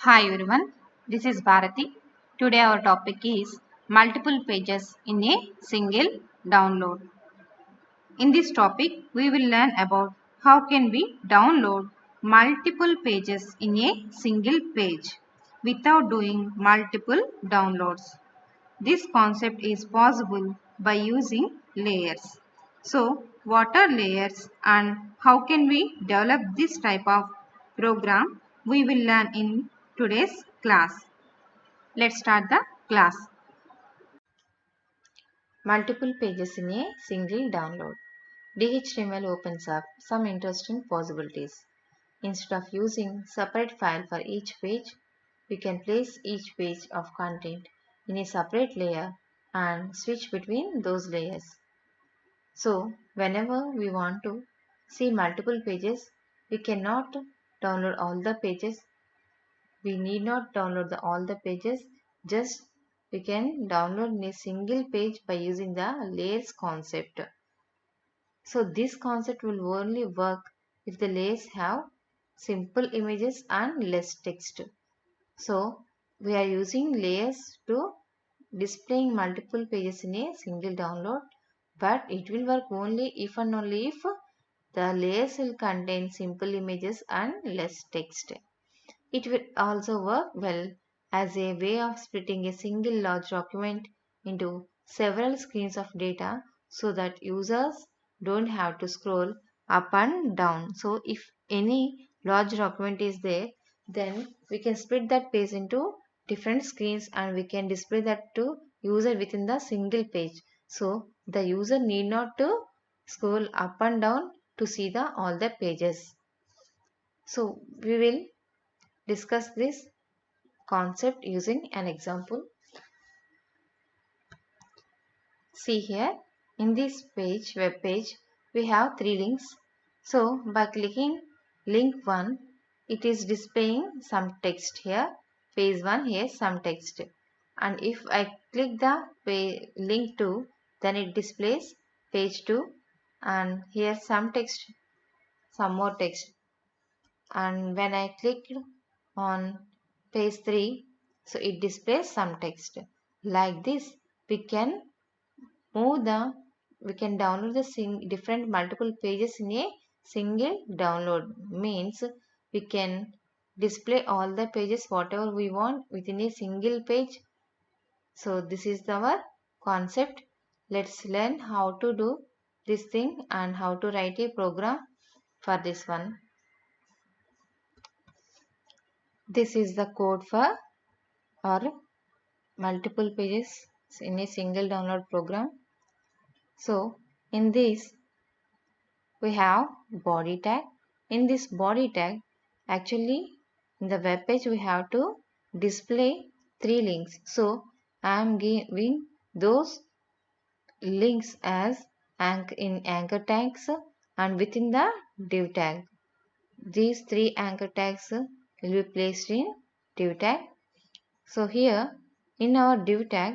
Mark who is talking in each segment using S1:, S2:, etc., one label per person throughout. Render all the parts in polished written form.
S1: Hi everyone, this is Bharati. Today our topic is multiple pages in a single download. In this topic, we will learn about how can we download multiple pages in a single page without doing multiple downloads. This concept is possible by using layers. So, what are layers and how can we develop this type of program? We will learn in today's class. Let's start the class.
S2: Multiple pages in a single download. DHTML opens up some interesting possibilities. Instead of using separate file for each page, we can place each page of content in a separate layer and switch between those layers. So, whenever we want to see multiple pages, we cannot download all the pages. We need not download all the pages, just we can download in a single page by using the layers concept. So this concept will only work if the layers have simple images and less text. So we are using layers to displaying multiple pages in a single download, but it will work only if and only if the layers will contain simple images and less text. It will also work well as a way of splitting a single large document into several screens of data so that users don't have to scroll up and down. So if any large document is there, then we can split that page into different screens and we can display that to user within the single page. So the user need not to scroll up and down to see the all the pages. So we will discuss this concept using an example. See here in this web page, we have three links. So by clicking link 1, it is displaying some text here. Page 1 here some text. And if I click the link 2, then it displays page 2 and here some text, some more text. And when I click on page 3, so it displays some text. Like this, we can move the we can download the different multiple pages in a single download. Means we can display all the pages whatever we want within a single page. So this is our concept. Let's learn how to do this thing and how to write a program for this one. This is the code for our multiple pages in a single download program. So in this we have body tag. In this body tag, actually in the web page we have to display three links. So I am giving those links as in anchor tags and within the div tag. These three anchor tags will be placed in div tag. So here in our div tag,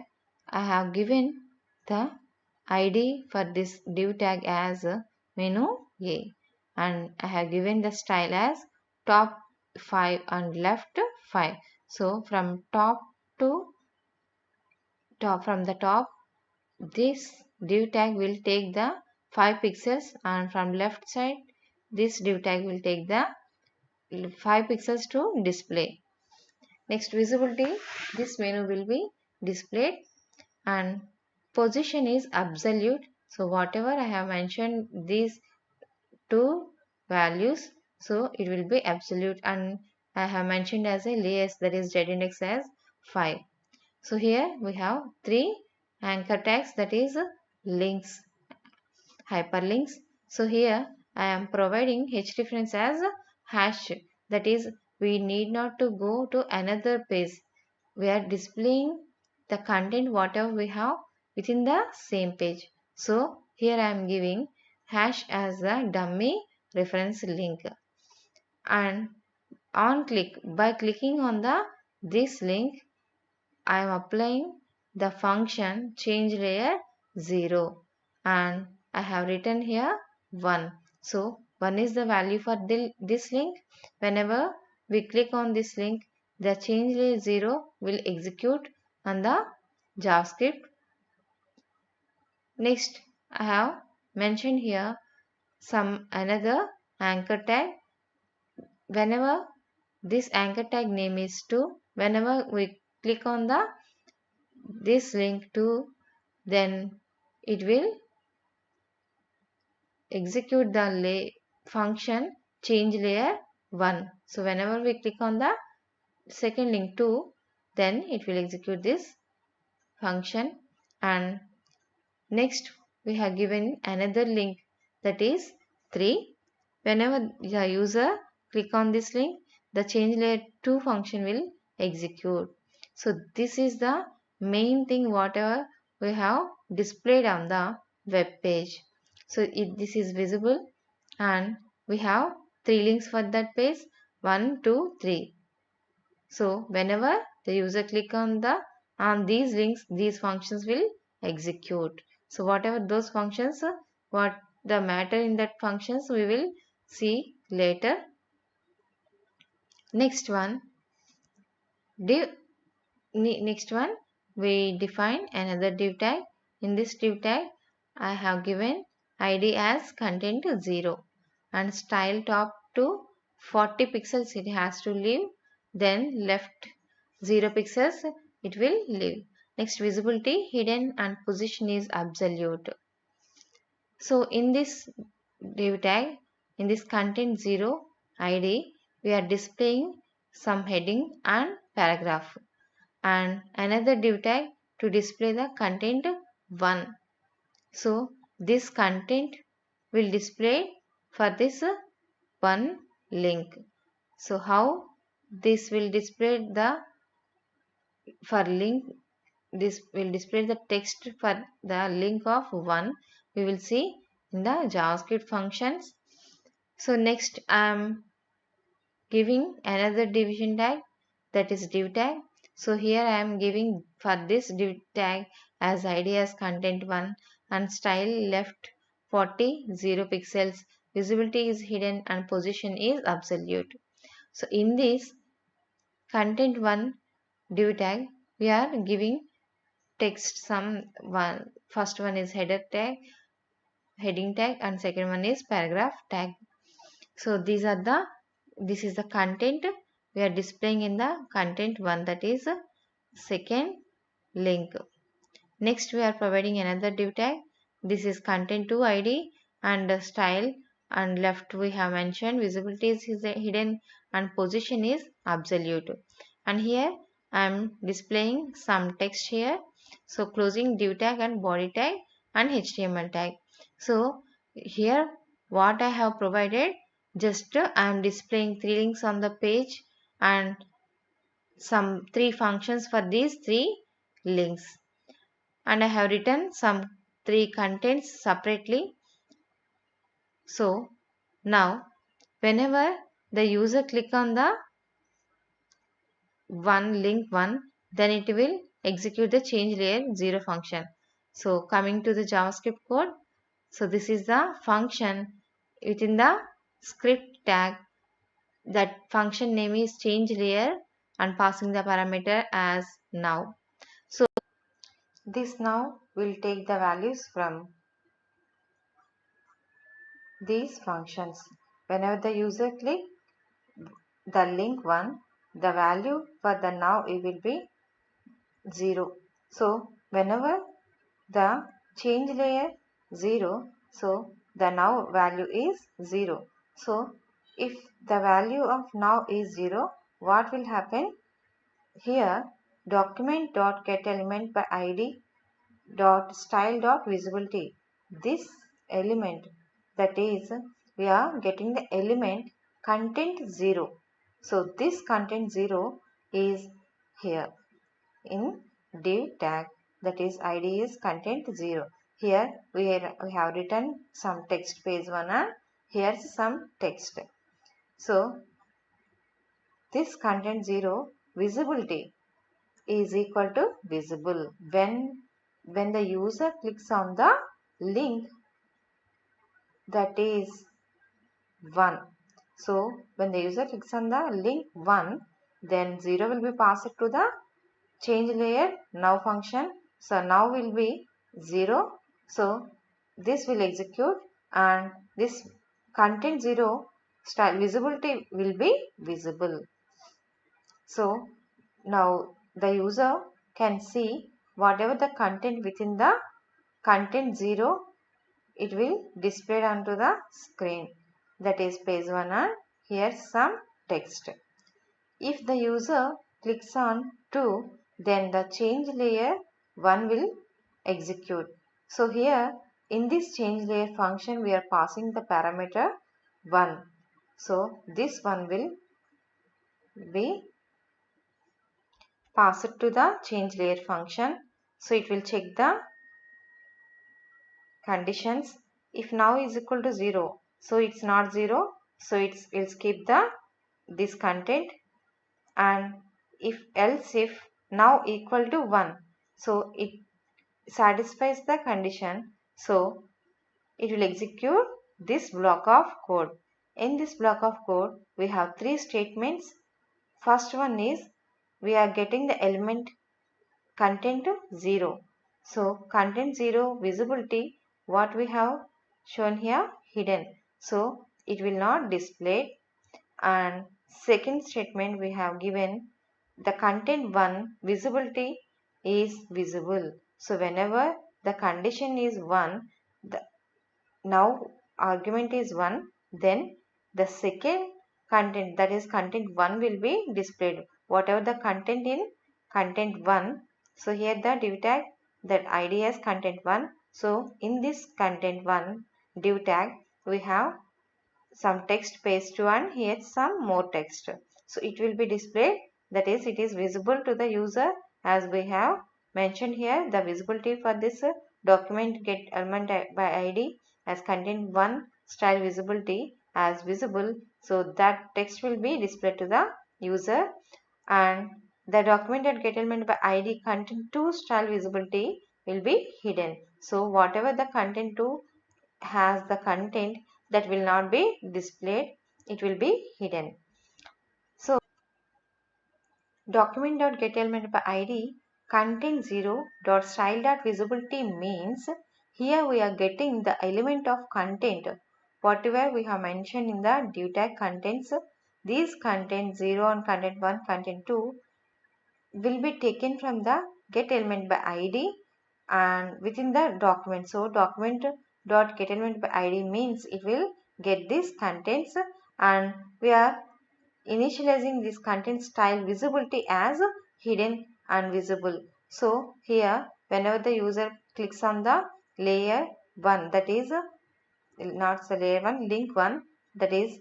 S2: I have given the ID for this div tag as menu A and I have given the style as top 5 and left 5. So from the top, this div tag will take the 5 pixels and from left side this div tag will take the 5 pixels to display. Next visibility, this menu will be displayed and position is absolute. So whatever I have mentioned these two values, so it will be absolute and I have mentioned as a layers, that is Z index as 5. So here we have three anchor tags, that is links, hyperlinks. So here I am providing hrefs as hash, that is we need not to go to another page. We are displaying the content whatever we have within the same page. So here I am giving hash as the dummy reference link and by clicking on this link I am applying the function change layer 0 and I have written here 1. So 1 is the value for this link. Whenever we click on this link, the change layer 0 will execute on the JavaScript. Next, I have mentioned here some another anchor tag. Whenever this anchor tag name is to, whenever we click on this link to, then it will execute the function change layer 1. So whenever we click on the second link 2, then it will execute this function. And next we have given another link, that is 3. Whenever the user click on this link, the change layer 2 function will execute. So this is the main thing whatever we have displayed on the web page. So this is visible, and we have 3 links for that page, 1, 2, 3. So whenever the user click on these links, these functions will execute. So whatever those functions, what the matter in that functions, we will see later. Next one, we define another div tag. In this div tag, I have given ID as content 0 and style top to 40 pixels it has to leave, then left 0 pixels it will leave. Next, visibility, hidden and position is absolute. So in this div tag, in this content 0 ID, we are displaying some heading and paragraph, and another div tag to display the content 1. So this content will display for this one link. So how this will display this will display the text for the link of 1, we will see in the JavaScript functions. So next I am giving another division tag, that is div tag. So here I am giving for this div tag as ID as content 1 and style left 40 0 pixels, visibility is hidden and position is absolute. So in this content 1 div tag, we are giving text first one is heading tag, and second one is paragraph tag. So this is the content we are displaying in the content 1, that is second link. Next we are providing another div tag. This is content 2 ID and style, and left we have mentioned visibility is hidden and position is absolute. And here I am displaying some text here. So closing div tag and body tag and HTML tag. So here what I have provided, just I am displaying 3 links on the page and some 3 functions for these 3 links, and I have written some 3 contents separately. So now whenever the user click on the link 1, then it will execute the change layer 0 function. So coming to the JavaScript code, so this is the function within the script tag. That function name is change layer and passing the parameter as now. So this now will take the values from these functions. Whenever the user click the link 1, the value for the now it will be 0. So whenever the change layer 0, so the now value is 0. So if the value of now is 0, what will happen? Here document.getElement by id dot style dot visibility. This element, that is we are getting the element content 0. So this content 0 is here in div tag, that is id is content 0. Here we have written some text page 1 and here's some text. So this content 0 visibility is equal to visible when the user clicks on the link, that is 1. So when the user clicks on the link 1, then 0 will be passed to the change layer now function. So now will be 0. So this will execute and this content 0 style visibility will be visible. So now the user can see whatever the content within the content 0, it will display onto the screen, that is page 1, and here's some text. If the user clicks on 2, then the change layer 1 will execute. So here in this change layer function we are passing the parameter 1. So this one will be passed to the change layer function. So it will check the conditions. If now is equal to 0, so it's not 0, so it will skip this content. And if now equal to 1, so it satisfies the condition, so it will execute this block of code. In this block of code we have 3 statements. First one is we are getting the element content 0. So content 0 visibility, what we have shown here, hidden, so it will not display. And second statement we have given the content 1 visibility is visible. So whenever the condition is 1, the now argument is 1, then the second content, that is content 1, will be displayed. Whatever the content in content 1, so here the div tag that id as content 1. So in this content 1 div tag we have some text paste to, and here some more text. So it will be displayed, that is it is visible to the user, as we have mentioned here the visibility for this document get element by id as content 1 style visibility as visible. So that text will be displayed to the user, and the document get element by id content 2 style visibility will be hidden. So whatever the content 2 has the content that will not be displayed, it will be hidden. So document.getElement by id content 0.style.visibility means here we are getting the element of content whatever we have mentioned in the div tag contents. These content 0 and content 1, content 2 will be taken from the get element by id and within the document. So document dot get element by id means it will get these contents, and we are initializing this content style visibility as hidden and visible. So here whenever the user clicks on the layer 1, that is not the layer 1, link 1, that is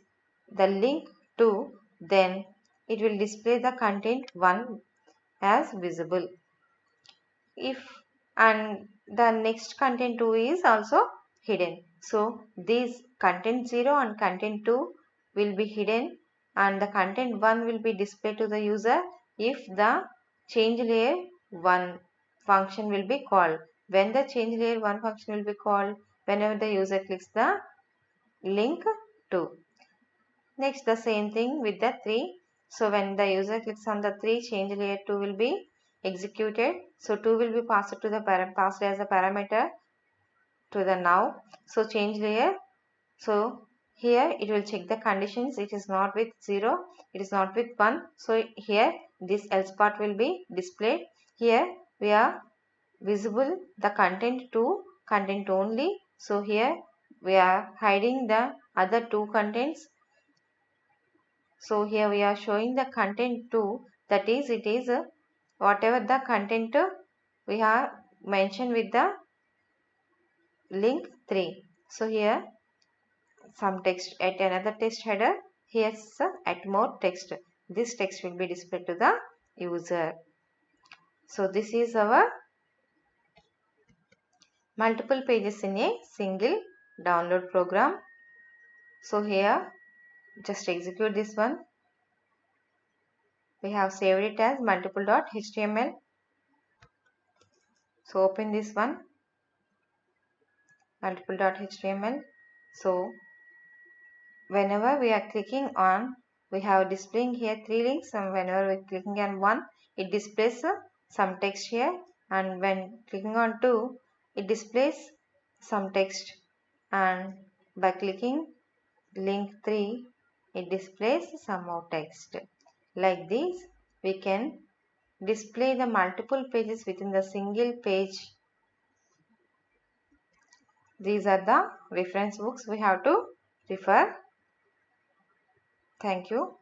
S2: the link 2, then it will display the content 1 as visible. If and the next content 2 is also hidden. So these content 0 and content 2 will be hidden, and the content 1 will be displayed to the user if the change layer 1 function will be called. When the change layer 1 function will be called, whenever the user clicks the link 2. Next the same thing with the 3. So when the user clicks on the 3, change layer 2 will be executed. So 2 will be passed to the passed as a parameter to the now. So change layer. So here it will check the conditions. It is not with 0. It is not with 1. So here this else part will be displayed. Here we are visible the content 2 content only. So here we are hiding the other 2 contents. So here we are showing the content 2, that is it is whatever the content we have mentioned with the link 3. So here some text at another text header, here's at more text. This text will be displayed to the user. So this is our multiple pages in a single download program. So here just execute this one. We have saved it as multiple.html. So open this one, multiple.html. So whenever we are clicking on we have displaying here 3 links, and whenever we clicking on one, it displays some text here, and when clicking on 2, it displays some text, and by clicking link 3, it displays some more text. Like this, we can display the multiple pages within the single page. These are the reference books we have to refer. Thank you.